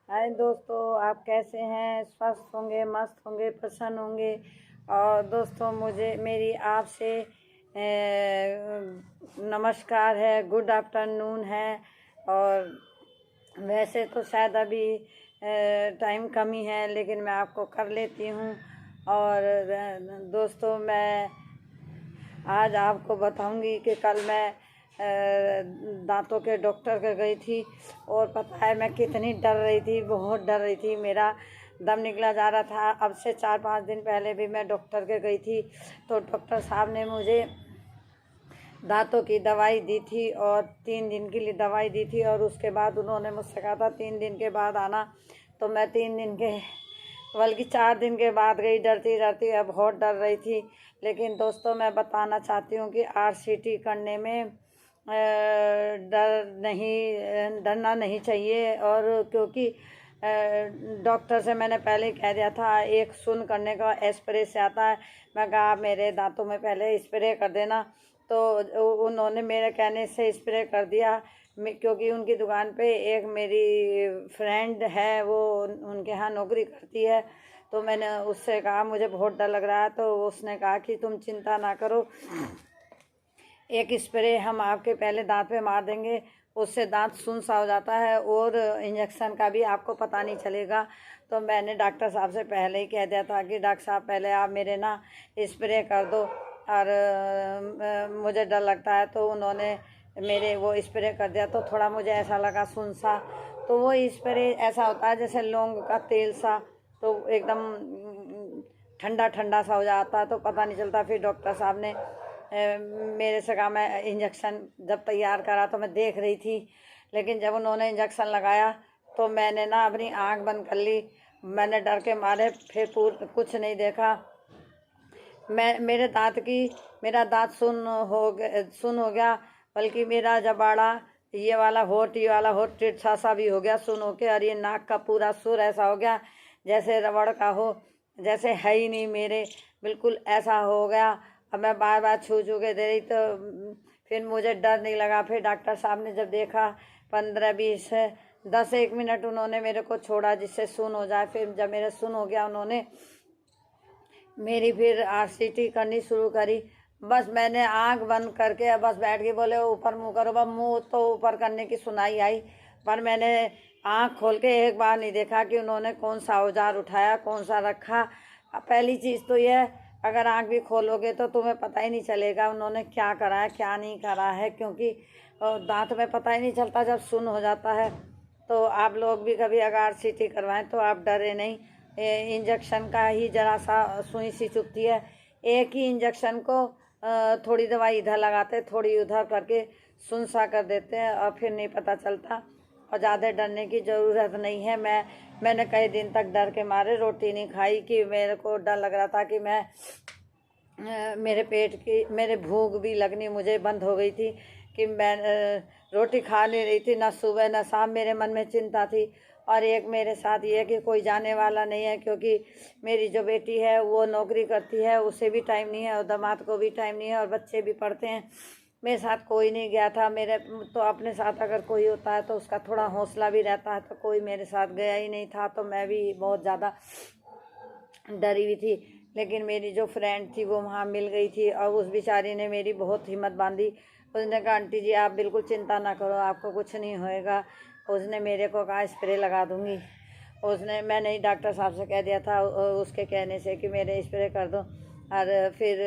हाय दोस्तों, आप कैसे हैं? स्वस्थ होंगे, मस्त होंगे, प्रसन्न होंगे। और दोस्तों, मुझे मेरी आपसे नमस्कार है, गुड आफ्टरनून है। और वैसे तो शायद अभी टाइम कम ही है, लेकिन मैं आपको कर लेती हूँ। और दोस्तों, मैं आज आपको बताऊंगी कि कल मैं दांतों के डॉक्टर के गई थी। और पता है मैं कितनी डर रही थी, बहुत डर रही थी। मेरा दम निकला जा रहा था। अब से 4-5 दिन पहले भी मैं डॉक्टर के गई थी, तो डॉक्टर साहब ने मुझे दांतों की दवाई दी थी और 3 दिन के लिए दवाई दी थी। और उसके बाद उन्होंने मुझसे कहा था 3 दिन के बाद आना। तो मैं 3 दिन के बल्कि 4 दिन के बाद गई, डरती डरती। अब बहुत डर रही थी। लेकिन दोस्तों, मैं बताना चाहती हूँ कि RCT करने में डरना नहीं चाहिए। और क्योंकि डॉक्टर से मैंने पहले ही कह दिया था, एक सुन करने का स्प्रे से आता है। मैं कहा आप मेरे दांतों में पहले स्प्रे कर देना। तो उन्होंने मेरे कहने से स्प्रे कर दिया। क्योंकि उनकी दुकान पे एक मेरी फ्रेंड है, वो उनके यहाँ नौकरी करती है। तो मैंने उससे कहा मुझे बहुत डर लग रहा है। तो उसने कहा कि तुम चिंता ना करो, एक स्प्रे हम आपके पहले दांत पे मार देंगे, उससे दांत सुन सा हो जाता है और इंजेक्शन का भी आपको पता नहीं चलेगा। तो मैंने डॉक्टर साहब से पहले ही कह दिया था कि डॉक्टर साहब पहले आप मेरे ना स्प्रे कर दो। और मुझे डर लगता है। तो उन्होंने मेरे वो स्प्रे कर दिया, तो थोड़ा मुझे ऐसा लगा सुन सा। तो वो स्प्रे ऐसा होता है जैसे लौंग का तेल सा, तो एकदम ठंडा ठंडा सा हो जाता है, तो पता नहीं चलता। फिर डॉक्टर साहब ने मेरे से कहा, मैं इंजेक्शन जब तैयार करा तो मैं देख रही थी, लेकिन जब उन्होंने इंजेक्शन लगाया तो मैंने ना अपनी आंख बंद कर ली। मैंने डर के मारे फिर कुछ नहीं देखा। मैं मेरा दांत सुन हो गया। बल्कि मेरा जबाड़ा, ये वाला होठ टिढ़ा सा भी हो गया सुन हो के। और ये नाक का पूरा सुर ऐसा हो गया जैसे रबड़ का हो, जैसे है ही नहीं मेरे, बिल्कुल ऐसा हो गया। अब मैं बार बार छू छू के दे रही, तो फिर मुझे डर नहीं लगा। फिर डॉक्टर साहब ने जब देखा, 15-20-10-1 मिनट उन्होंने मेरे को छोड़ा जिससे सुन हो जाए। फिर जब मेरे सुन हो गया, उन्होंने मेरी फिर RCT करनी शुरू करी। बस मैंने आंख बंद करके बस बैठ के बोले ऊपर मुँह करो। बस मुँह तो ऊपर करने की सुनाई आई, पर मैंने आंख खोल के एक बार नहीं देखा कि उन्होंने कौन सा औजार उठाया, कौन सा रखा। पहली चीज़ तो यह, अगर आंख भी खोलोगे तो तुम्हें पता ही नहीं चलेगा उन्होंने क्या करा है, क्या नहीं करा है। क्योंकि दांत में पता ही नहीं चलता जब सुन हो जाता है। तो आप लोग भी कभी अगर RCT करवाएं तो आप डरे नहीं। इंजेक्शन का ही जरा सा सुई सी चुभती है। एक ही इंजेक्शन को थोड़ी दवाई इधर लगाते, थोड़ी उधर करके सुन सा कर देते हैं, और फिर नहीं पता चलता। और ज़्यादा डरने की ज़रूरत नहीं है। मैंने कई दिन तक डर के मारे रोटी नहीं खाई, कि मेरे को डर लग रहा था कि मेरे भूख भी लगनी मुझे बंद हो गई थी, कि मैं रोटी खा नहीं रही थी, ना सुबह ना शाम। मेरे मन में चिंता थी। और एक मेरे साथ ये है कि कोई जाने वाला नहीं है, क्योंकि मेरी जो बेटी है वो नौकरी करती है, उसे भी टाइम नहीं है, और दामाद को भी टाइम नहीं है, और बच्चे भी पढ़ते हैं। मेरे साथ कोई नहीं गया था। मेरे तो अपने साथ अगर कोई होता है तो उसका थोड़ा हौसला भी रहता है, तो कोई मेरे साथ गया ही नहीं था। तो मैं भी बहुत ज़्यादा डरी हुई थी। लेकिन मेरी जो फ्रेंड थी वो वहाँ मिल गई थी, और उस बेचारी ने मेरी बहुत हिम्मत बांधी। उसने कहा आंटी जी आप बिल्कुल चिंता ना करो, आपको कुछ नहीं होएगा। उसने मेरे को कहा स्प्रे लगा दूँगी। मैंने ही डॉक्टर साहब से कह दिया था, उसके कहने से, कि मेरे स्प्रे कर दो। और फिर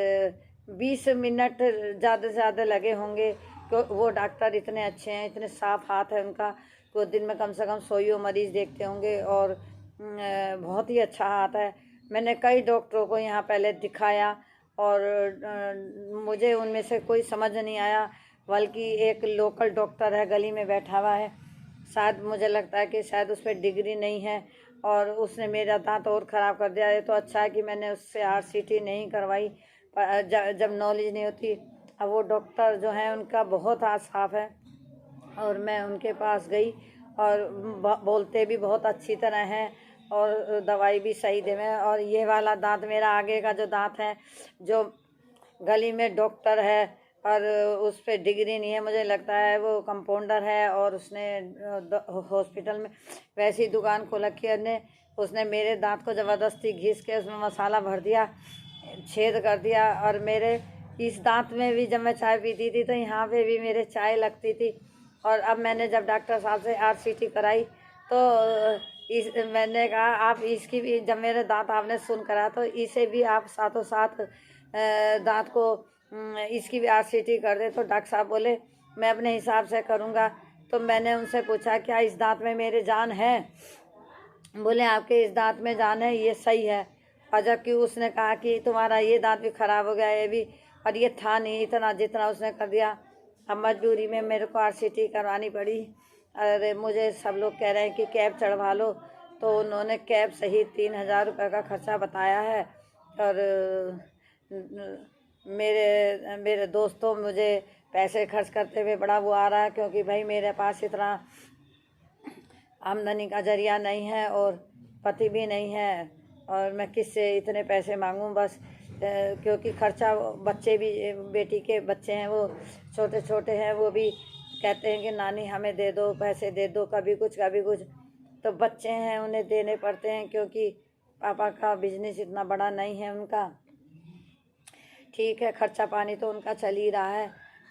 20 मिनट ज़्यादा से ज़्यादा लगे होंगे। वो डॉक्टर इतने अच्छे हैं, इतने साफ हाथ है उनका, तो दिन में कम से कम 100 मरीज़ देखते होंगे। और बहुत ही अच्छा हाथ है। मैंने कई डॉक्टरों को यहाँ पहले दिखाया, और मुझे उनमें से कोई समझ नहीं आया। बल्कि एक लोकल डॉक्टर है, गली में बैठा हुआ है, शायद मुझे लगता है कि शायद उस पर डिग्री नहीं है, और उसने मेरा दांत और ख़राब कर दिया। ये तो अच्छा है कि मैंने उससे RCT नहीं करवाई, पर जब नॉलेज नहीं होती। अब वो डॉक्टर जो हैं उनका बहुत हाथ साफ है, और मैं उनके पास गई, और बोलते भी बहुत अच्छी तरह हैं, और दवाई भी सही देवे। और ये वाला दांत, मेरा आगे का जो दांत है, जो गली में डॉक्टर है और उस पर डिग्री नहीं है, मुझे लगता है वो कंपाउंडर है और उसने हॉस्पिटल में वैसी दुकान खोल रखी है। उसने मेरे दांत को ज़बरदस्ती घिस के उसमें मसाला भर दिया, छेद कर दिया। और मेरे इस दांत में भी जब मैं चाय पीती थी तो यहाँ पे भी मेरे चाय लगती थी। और अब मैंने जब डॉक्टर साहब से RCT कराई तो मैंने कहा आप इसकी भी, जब मेरे दांत आपने सुन करा तो इसे भी आप साथों साथ दांत को इसकी भी RCT कर दे। तो डॉक्टर साहब बोले मैं अपने हिसाब से करूँगा। तो मैंने उनसे पूछा क्या इस दांत में मेरे जान है? बोले आपके इस दांत में जान है, ये सही है। और जबकि उसने कहा कि तुम्हारा ये दांत भी खराब हो गया, ये भी, और ये था नहीं इतना जितना उसने कर दिया। अब मजबूरी में मेरे को RCT करवानी पड़ी। अरे मुझे सब लोग कह रहे हैं कि कैब चढ़वा लो, तो उन्होंने कैब सही 3,000 रुपये का खर्चा बताया है। और मेरे दोस्तों मुझे पैसे खर्च करते हुए बड़ा वो आ रहा है, क्योंकि भाई मेरे पास इतना आमदनी का जरिया नहीं है और पति भी नहीं है, और मैं किससे इतने पैसे मांगूं। बस क्योंकि खर्चा, बच्चे भी, बेटी के बच्चे हैं वो छोटे छोटे हैं, वो भी कहते हैं कि नानी हमें दे दो, पैसे दे दो, कभी कुछ कभी कुछ। तो बच्चे हैं उन्हें देने पड़ते हैं, क्योंकि पापा का बिजनेस इतना बड़ा नहीं है उनका। ठीक है, खर्चा पानी तो उनका चल ही रहा है,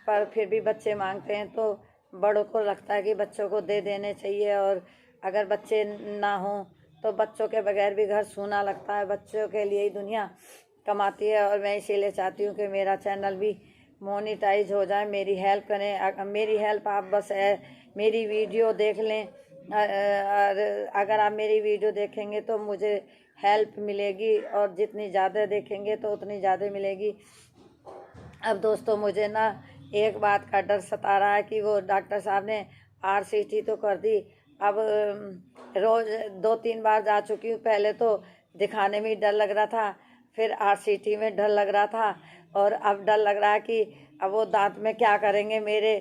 पर फिर भी बच्चे मांगते हैं तो बड़ों को लगता है कि बच्चों को दे देने चाहिए। और अगर बच्चे ना हों तो बच्चों के बगैर भी घर सूना लगता है। बच्चों के लिए ही दुनिया कमाती है। और मैं इसीलिए चाहती हूँ कि मेरा चैनल भी मोनेटाइज हो जाए, मेरी हेल्प करें। मेरी हेल्प आप बस मेरी वीडियो देख लें। और अगर आप मेरी वीडियो देखेंगे तो मुझे हेल्प मिलेगी, और जितनी ज़्यादा देखेंगे तो उतनी ज़्यादा मिलेगी। अब दोस्तों मुझे ना एक बात का डर सता रहा है कि वो डॉक्टर साहब ने RCT तो कर दी, अब रोज़ 2-3 बार जा चुकी हूँ। पहले तो दिखाने में डर लग रहा था, फिर RCT में डर लग रहा था, और अब डर लग रहा है कि अब वो दांत में क्या करेंगे मेरे।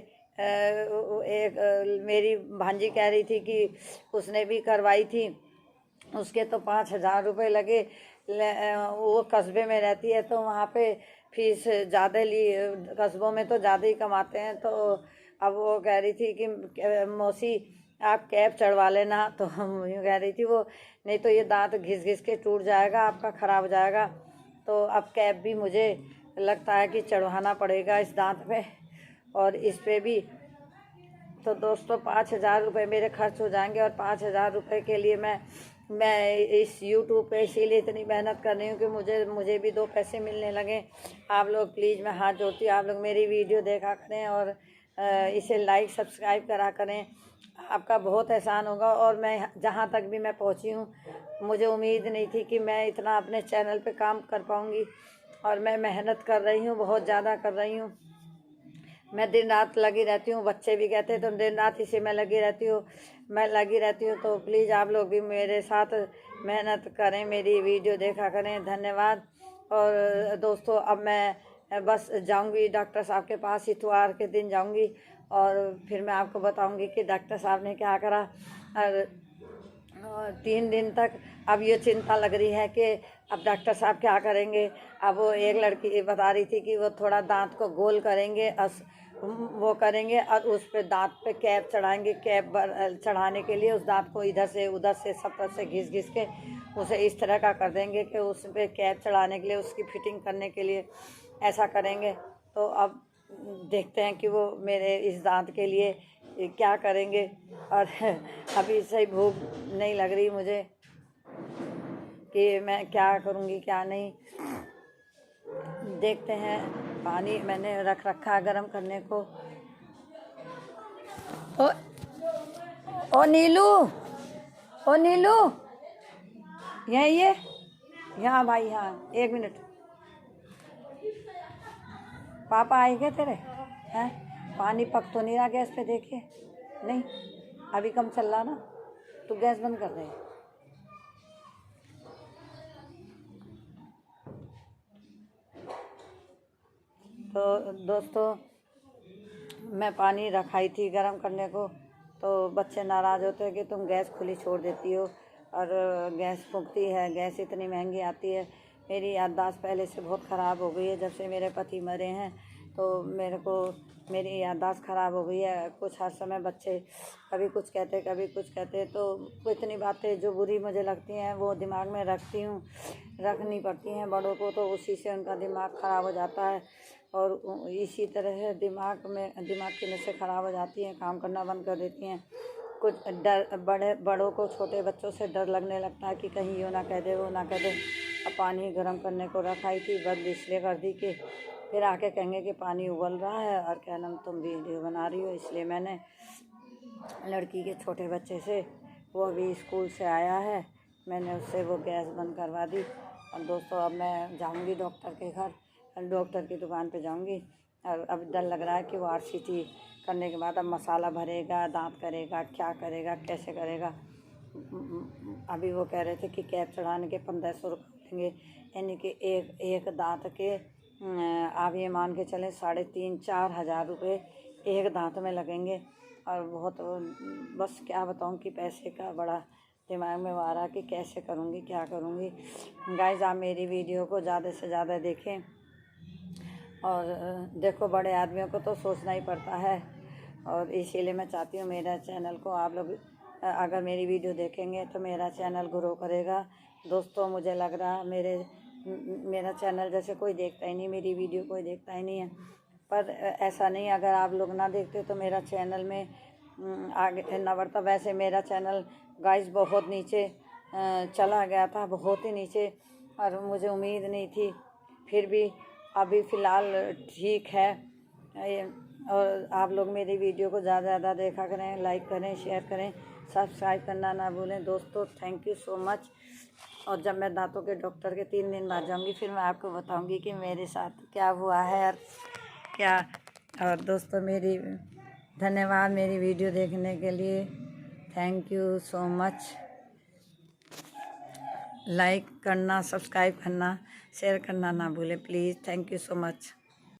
मेरी भांजी कह रही थी कि उसने भी करवाई थी, उसके तो 5,000 रुपये लगे। वो कस्बे में रहती है तो वहाँ पे फीस ज़्यादा ली, कस्बों में तो ज़्यादा ही कमाते हैं। तो अब वो कह रही थी कि मौसी आप कैब चढ़वा लेना। तो हम यूँ कह रही थी वो, नहीं तो ये दांत घिस घिस के टूट जाएगा, आपका ख़राब हो जाएगा। तो अब कैब भी मुझे लगता है कि चढ़वाना पड़ेगा इस दांत पे और इस पे भी। तो दोस्तों 5,000 रुपये मेरे खर्च हो जाएंगे, और 5,000 रुपये के लिए मैं इस YouTube पे इसीलिए इतनी मेहनत कर रही हूँ कि मुझे भी 2 पैसे मिलने लगे। आप लोग प्लीज़, मैं हाथ जोड़ती हूँ, आप लोग मेरी वीडियो देखा करें और इसे लाइक सब्सक्राइब करा करें। आपका बहुत एहसान होगा। और मैं जहाँ तक भी मैं पहुँची हूँ, मुझे उम्मीद नहीं थी कि मैं इतना अपने चैनल पे काम कर पाऊँगी, और मैं मेहनत कर रही हूँ, बहुत ज़्यादा कर रही हूँ। मैं दिन रात लगी रहती हूँ। बच्चे भी कहते हैं तुम दिन रात इसी में लगी रहती हो, मैं लगी रहती हूँ। तो प्लीज़ आप लोग भी मेरे साथ मेहनत करें, मेरी वीडियो देखा करें। धन्यवाद। और दोस्तों अब मैं बस जाऊँगी डॉक्टर साहब के पास, इतवार के दिन जाऊँगी, और फिर मैं आपको बताऊँगी कि डॉक्टर साहब ने क्या करा। और 3 दिन तक अब ये चिंता लग रही है कि अब डॉक्टर साहब क्या करेंगे। अब वो एक लड़की बता रही थी कि वो थोड़ा दांत को गोल करेंगे, वो करेंगे और उस पे दांत पे कैप चढ़ाएंगे। कैप चढ़ाने के लिए उस दांत को इधर से उधर से सब तरफ से घिस घिस के उसे इस तरह का कर देंगे कि उस पे कैप चढ़ाने के लिए, उसकी फिटिंग करने के लिए ऐसा करेंगे। तो अब देखते हैं कि वो मेरे इस दांत के लिए क्या करेंगे। और अभी सही भूख नहीं लग रही मुझे कि मैं क्या करूँगी क्या नहीं। देखते हैं। पानी मैंने रख रखा गरम करने को। ओ नीलू, ओ नीलू, यही है, यहाँ भाई, यहाँ 1 मिनट। पापा आए क्या तेरे? हैं? पानी पक तो नहीं रहा गैस पे, देखिए। नहीं, अभी कम चल रहा ना, तो गैस बंद कर दे। तो दोस्तों मैं पानी रखाई थी गरम करने को, तो बच्चे नाराज़ होते हैं कि तुम गैस खुली छोड़ देती हो और गैस फूकती है। गैस इतनी महंगी आती है। मेरी याददाश्त पहले से बहुत ख़राब हो गई है जब से मेरे पति मरे हैं। तो मेरी याददाश्त ख़राब हो गई है। कुछ हर समय बच्चे कभी कुछ कहते कभी कुछ कहते, तो इतनी बातें जो बुरी मुझे लगती हैं वो दिमाग में रखनी पड़ती हैं बड़ों को, तो उसी से उनका दिमाग ख़राब हो जाता है। और इसी तरह दिमाग की नसें ख़राब हो जाती हैं, काम करना बंद कर देती हैं। कुछ बड़ों को छोटे बच्चों से डर लगने लगता है कि कहीं ये ना कह दे वो ना कह दे। अब पानी गर्म करने को रखाई थी, बंद इसलिए कर दी कि फिर आके कहेंगे कि पानी उबल रहा है और क्या नाम तुम वीडियो बना रही हो। इसलिए मैंने लड़की के छोटे बच्चे से, वो अभी स्कूल से आया है, मैंने उससे वो गैस बंद करवा दी। और दोस्तों अब मैं जाऊंगी डॉक्टर के घर, डॉक्टर की दुकान पे जाऊंगी। और अब डर लग रहा है कि वो RCT करने के बाद अब मसाला भरेगा, दांत करेगा, क्या करेगा, कैसे करेगा। अभी वो कह रहे थे कि कैप चढ़ाने के 1500 रुपये लेंगे, यानी कि एक दांत के आप ये मान के चलें 3,500-4 हज़ार रुपये एक दांत में लगेंगे। और बहुत बस क्या बताऊं कि पैसे का बड़ा दिमाग में आ रहा कि कैसे करूंगी, क्या करूंगी। गाइस आप मेरी वीडियो को ज़्यादा से ज़्यादा देखें। और देखो बड़े आदमियों को तो सोचना ही पड़ता है, और इसीलिए मैं चाहती हूँ मेरा चैनल को आप लोग अगर मेरी वीडियो देखेंगे तो मेरा चैनल ग्रो करेगा। दोस्तों मुझे लग रहा मेरा चैनल जैसे कोई देखता ही नहीं, मेरी वीडियो कोई देखता ही नहीं है, पर ऐसा नहीं, अगर आप लोग ना देखते तो मेरा चैनल में आगे ना बढ़ता। वैसे मेरा चैनल गाइस बहुत नीचे चला गया था, बहुत ही नीचे, और मुझे उम्मीद नहीं थी, फिर भी अभी फ़िलहाल ठीक है। और आप लोग मेरी वीडियो को ज़्यादा से ज़्यादा देखा करें, लाइक करें, शेयर करें, सब्सक्राइब करना ना भूलें। दोस्तों थैंक यू सो मच। और जब मैं दांतों के डॉक्टर के 3 दिन बाद जाऊंगी फिर मैं आपको बताऊंगी कि मेरे साथ क्या हुआ है और क्या। और दोस्तों धन्यवाद मेरी वीडियो देखने के लिए। Thank you so much. Like करना, सब्सक्राइब करना, शेयर करना ना भूलें please. Thank you so much.